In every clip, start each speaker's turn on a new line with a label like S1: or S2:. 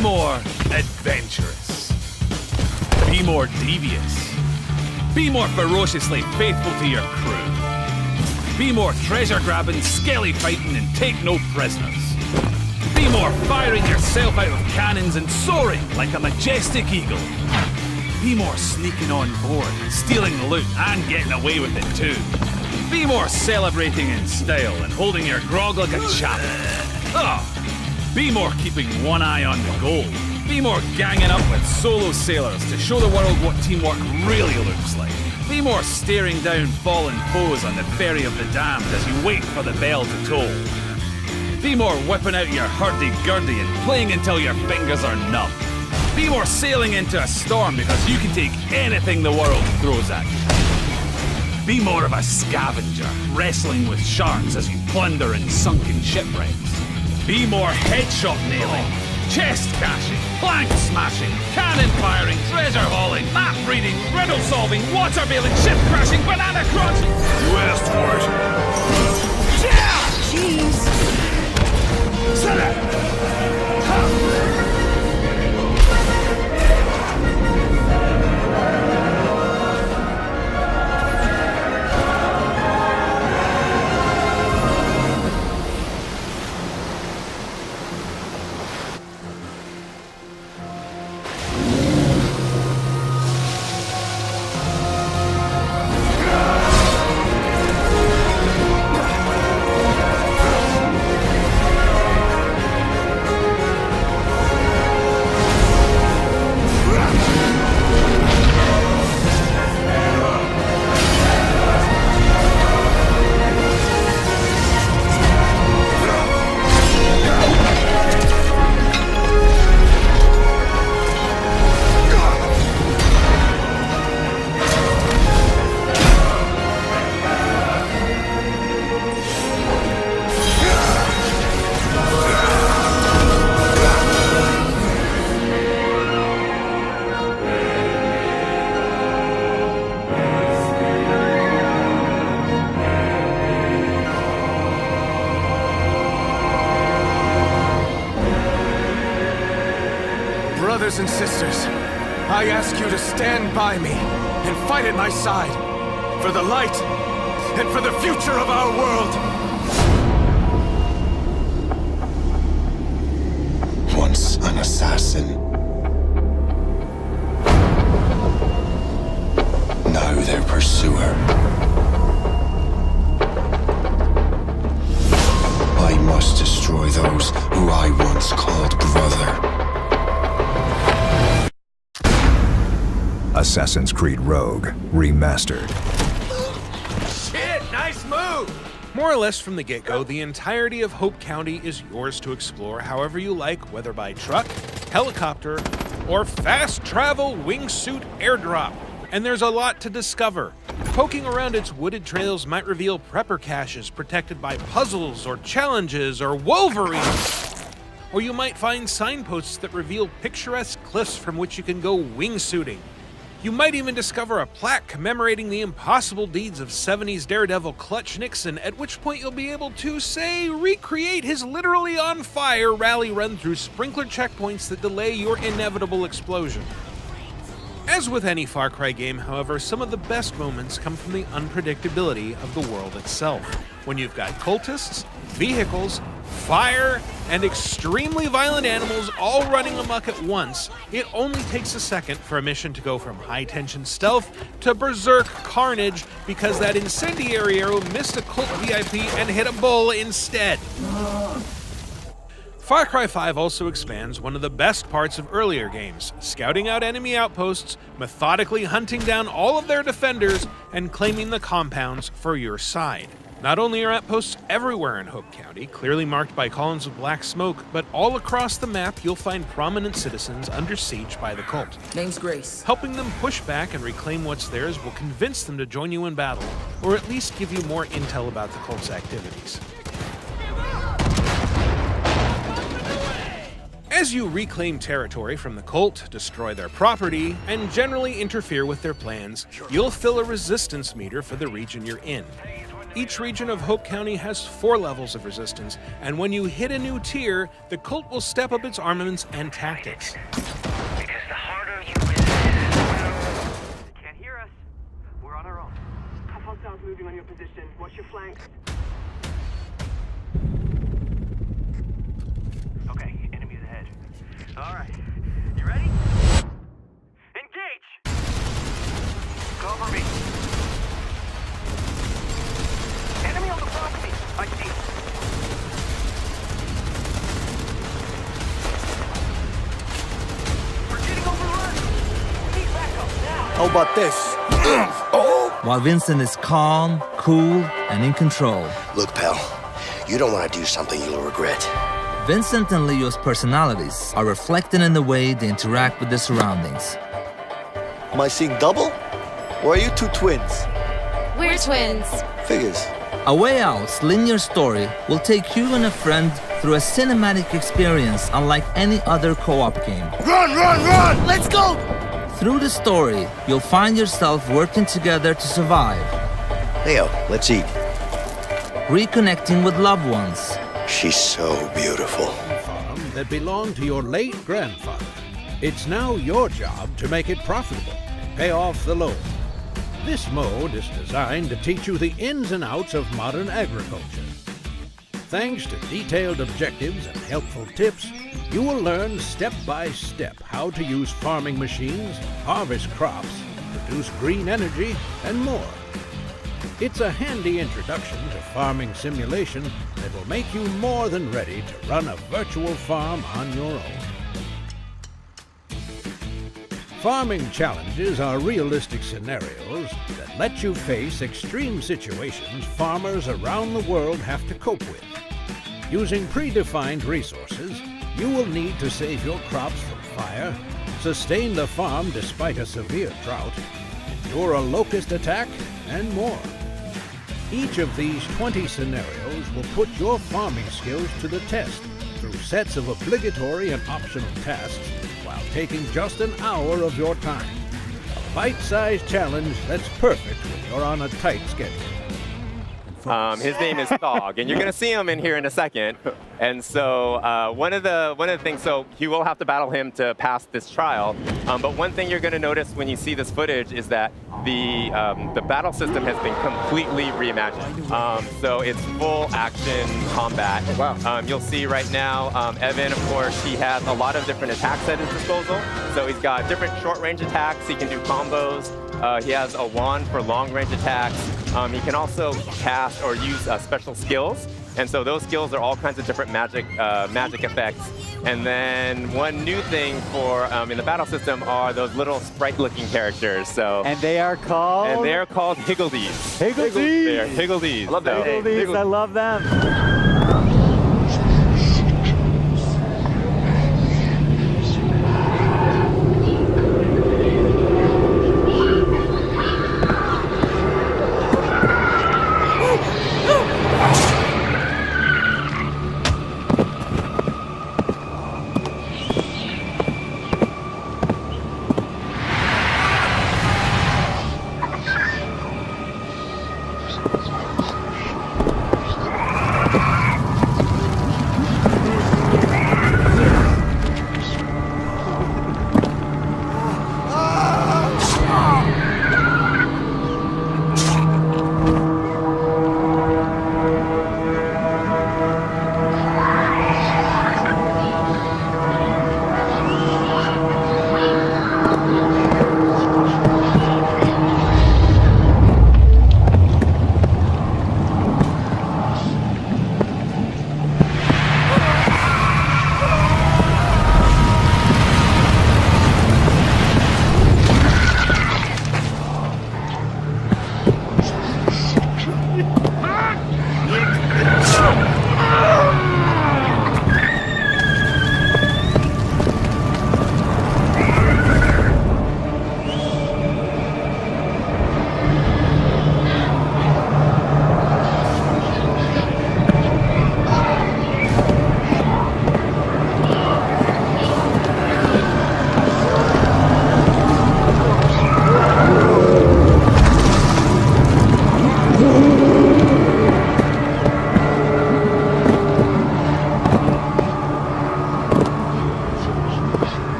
S1: more adventurous. Be more devious. Be more ferociously faithful to your crew. Be more treasure-grabbing, skelly-fighting, and take no prisoners. Be more firing yourself out of cannons and soaring like a majestic eagle. Be more sneaking on board, stealing the loot, and getting away with it too. Be more celebrating in style and holding your grog like a chap. Be more keeping one eye on the goal. Be more ganging up with solo sailors to show the world what teamwork really looks like. Be more staring down fallen foes on the ferry of the damned as you wait for the bell to toll. Be more whipping out your hurdy-gurdy and playing until your fingers are numb. Be more sailing into a storm because you can take anything the world throws at you. Be more of a scavenger, wrestling with sharks as you plunder in sunken shipwrecks. Be more headshot nailing, chest cashing, plank smashing, cannon firing, treasure hauling, map reading, riddle solving, water bailing, ship crashing, banana crunching.
S2: You asked for it.
S1: Yeah!
S3: Jeez.
S2: Set it!
S4: Brothers and sisters, I ask you to stand by me and fight at my side for the light and for the future of our world.
S5: Once an assassin, now their pursuer. I must destroy those who I once called brother.
S6: Assassin's Creed Rogue Remastered.
S4: Shit, nice move!
S7: More or less from the get-go, the entirety of Hope County is yours to explore however you like, whether by truck, helicopter, or fast travel wingsuit airdrop. And there's a lot to discover. Poking around its wooded trails might reveal prepper caches protected by puzzles or challenges or wolverines. Or you might find signposts that reveal picturesque cliffs from which you can go wingsuiting. You might even discover a plaque commemorating the impossible deeds of 70s daredevil Clutch Nixon, at which point you'll be able to, say, recreate his literally on fire rally run through sprinkler checkpoints that delay your inevitable explosion. As with any Far Cry game, however, some of the best moments come from the unpredictability of the world itself. When you've got cultists, vehicles, fire, and extremely violent animals all running amok at once, it only takes a second for a mission to go from high-tension stealth to berserk carnage because that incendiary arrow missed a cult VIP and hit a bull instead. Far Cry 5 also expands one of the best parts of earlier games, scouting out enemy outposts, methodically hunting down all of their defenders, and claiming the compounds for your side. Not only are outposts everywhere in Hope County, clearly marked by columns of black smoke, but all across the map you'll find prominent citizens under siege by the cult.
S3: Name's Grace.
S7: Helping them push back and reclaim what's theirs will convince them to join you in battle, or at least give you more intel about the cult's activities. As you reclaim territory from the cult, destroy their property, and generally interfere with their plans, you'll fill a resistance meter for the region you're in. Each region of Hope County has 4 levels of resistance, and when you hit a new tier, the cult will step up its armaments and tactics.
S3: Because the harder you resist... They can't hear us. We're on our own. Hostiles moving on your position. Watch your flanks. Okay, enemies ahead. All right. You ready? Engage! Cover me. Enemy on the property. I see him. We're getting overrun. We need backup now.
S8: How about this?
S9: While Vincent is calm, cool, and in control.
S8: Look, pal, you don't want to do something you'll regret.
S9: Vincent and Leo's personalities are reflected in the way they interact with their surroundings.
S8: Am I seeing double? Or are you 2 twins?
S10: We're twins.
S8: Figures.
S9: A Way Out's linear story will take you and a friend through a cinematic experience unlike any other co-op game.
S8: Run, run, run! Let's go!
S9: Through the story, you'll find yourself working together to survive.
S8: Leo, let's eat.
S9: Reconnecting with loved ones.
S8: She's so beautiful.
S11: Farm that belonged to your late grandfather. It's now your job to make it profitable and pay off the loan. This mode is designed to teach you the ins and outs of modern agriculture. Thanks to detailed objectives and helpful tips, you will learn step by step how to use farming machines, harvest crops, produce green energy, and more. It's a handy introduction to farming simulation that will make you more than ready to run a virtual farm on your own. Farming challenges are realistic scenarios that let you face extreme situations farmers around the world have to cope with. Using predefined resources, you will need to save your crops from fire, sustain the farm despite a severe drought, endure a locust attack, and more. Each of these 20 scenarios will put your farming skills to the test through sets of obligatory and optional tasks while taking just an hour of your time. A bite-sized challenge that's perfect when you're on a tight schedule.
S12: His name is Thog, and you're going to see him in here in a second. And so one of the things, so you will have to battle him to pass this trial. But one thing you're going to notice when you see this footage is that the battle system has been completely reimagined. So it's full action combat. Wow. You'll see right now, Evan, of course, he has a lot of different attacks at his disposal. So he's got different short-range attacks. He can do combos. He has a wand for long-range attacks. He can also cast or use special skills. And so those skills are all kinds of different magic effects. And then one new thing for in the battle system are those little sprite-looking characters. So
S13: they are called?
S12: And they are called Higgledies.
S13: Higgledies!
S12: They are Higgledies. I love that.
S13: Higgledies, I love them.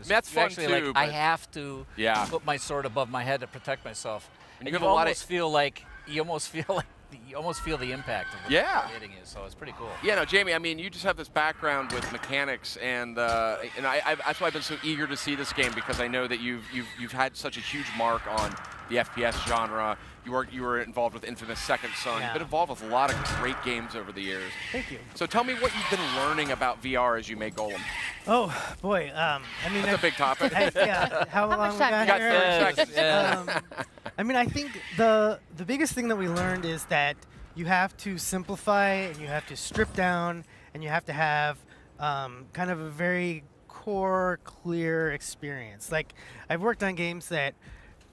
S10: things.
S14: That's
S10: you
S14: fun
S10: actually,
S14: too,
S10: like, I
S14: but-
S10: have to
S14: Yeah.
S10: put my sword above my head to protect myself.
S14: And
S10: And
S14: you
S10: you
S14: have a lot of-
S10: almost feel like you almost feel the impact of what
S14: Yeah.
S10: hitting you. So it's pretty cool.
S14: Yeah, no, Jamie. I mean, you just have this background with mechanics, and that's why I've been so eager to see this game, because I know that you've had such a huge mark on the FPS genre. You were involved with Infamous Second Son.
S15: Yeah.
S14: You've been involved with a lot of great games over the years.
S15: Thank you.
S14: So tell me what you've been learning about VR as you make Golem.
S15: Oh boy, I mean
S14: That's a big topic.
S15: Yeah, how long
S14: much
S15: we
S14: time?
S15: got
S14: You got
S15: here?
S14: 30 seconds.
S15: I mean, I think the biggest thing that we learned is that you have to simplify and you have to strip down and you have to have kind of a very core, clear experience. Like, I've worked on games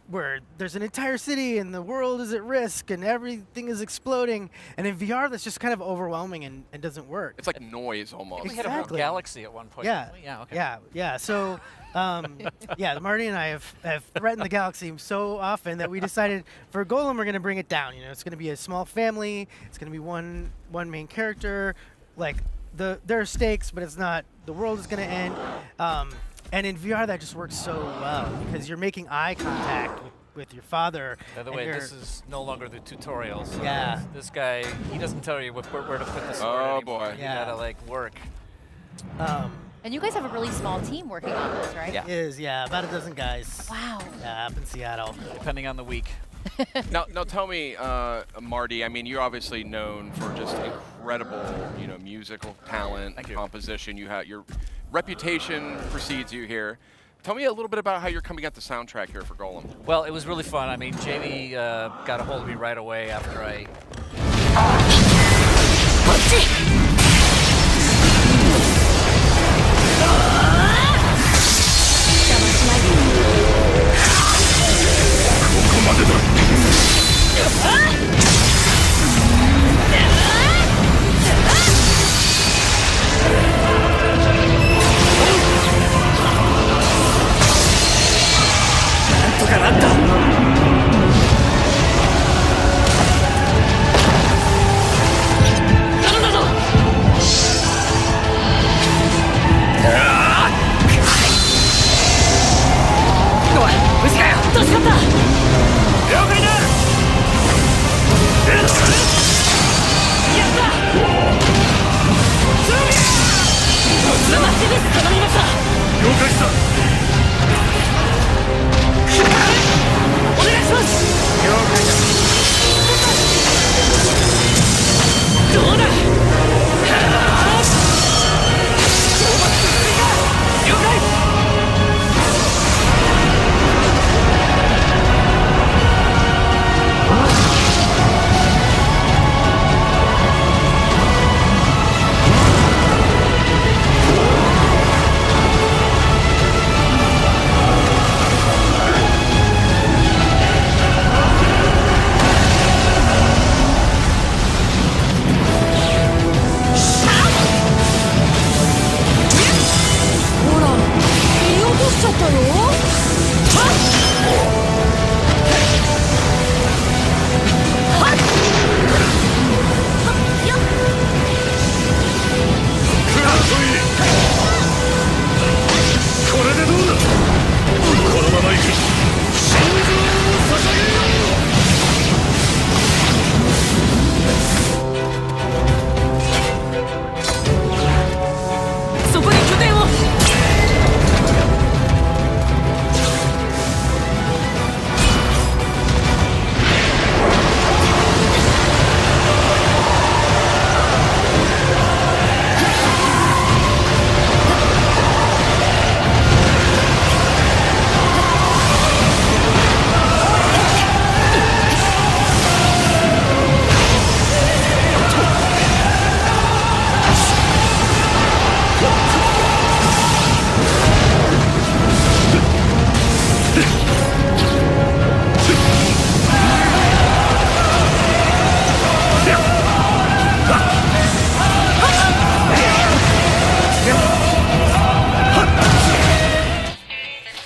S15: where there's an entire city and the world is at risk and everything is exploding, and in VR that's just kind of overwhelming and doesn't work.
S14: It's like noise almost.
S10: We had a whole galaxy at one point.
S15: Yeah.
S10: didn't we? Yeah. Okay.
S15: Yeah. So, Marty and I have threatened the galaxy so often that we decided for Golem we're going to bring it down. You know, it's going to be a small family. It's going to be one main character. Like there are stakes, but it's not. The world is going to end. And in VR that just works so well because you're making eye contact with your father.
S10: By the way, this is no longer the tutorial. So
S15: Yeah.
S10: This guy, he doesn't tell you where to put the sword
S14: Oh,
S10: anymore.
S14: boy.
S10: You
S15: Yeah.
S10: gotta like work.
S16: And you guys have a really small team working on this, right?
S10: Yeah.
S15: It is, yeah, about a dozen guys.
S16: Wow.
S15: Yeah, up in Seattle.
S10: Depending on the week.
S14: Now tell me, Marty. I mean, you're obviously known for just incredible, musical talent, composition. You have your reputation precedes you here. Tell me a little bit about how you're coming at the soundtrack here for Golem.
S10: Well, it was really fun. I mean, Jamie got a hold of me right away after I.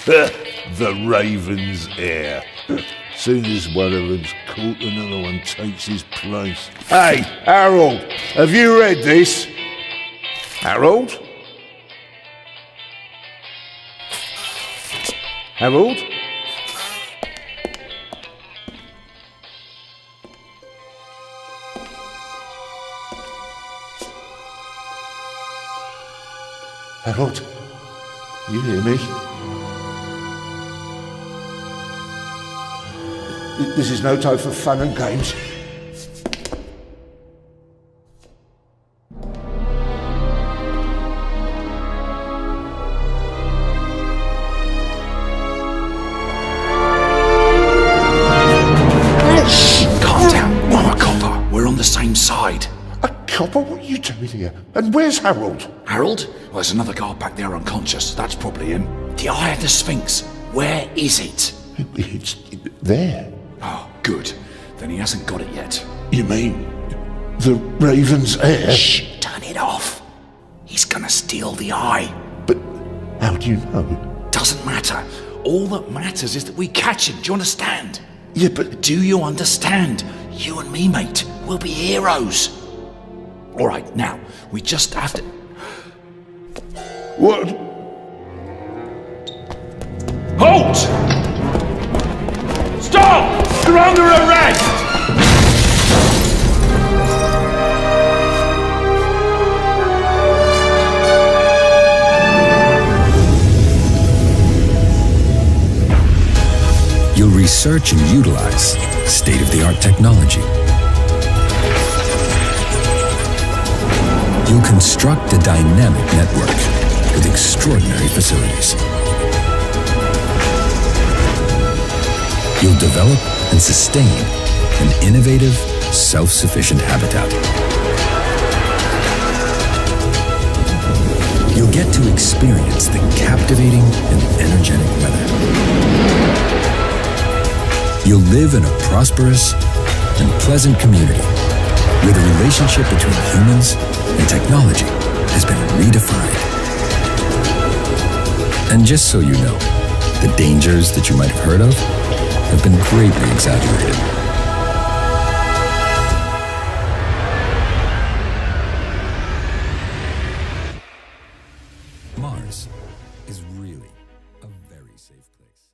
S2: The Raven's heir. Soon as one of them's caught, another one takes his place. Hey, Harold, have you read this? Harold? Harold? Harold? You hear me? This is no time for fun and games.
S17: Calm down. I'm a copper. We're on the same side.
S2: A copper? What are you doing here? And where's Harold?
S17: Harold? Well, there's another guard back there unconscious. That's probably him. The Eye of the Sphinx. Where is it?
S2: It's there.
S17: Oh, good. Then he hasn't got it yet.
S2: You mean the Raven's heir?
S17: Shh! Turn it off. He's gonna steal the eye.
S2: But how do you know?
S17: Doesn't matter. All that matters is that we catch him. Do you understand?
S2: Yeah, but...
S17: Do you understand? You and me, mate, we'll be heroes. All right, now, we just have to...
S2: What?
S17: Halt! Stop! You're under arrest!
S6: You'll research and utilize state-of-the-art technology. You'll construct a dynamic network with extraordinary facilities. You'll develop and sustain an innovative, self-sufficient habitat. You'll get to experience the captivating and energetic weather. You'll live in a prosperous and pleasant community where the relationship between humans and technology has been redefined. And just so you know, the dangers that you might have heard of have been greatly exaggerated. Mars is really a very safe place.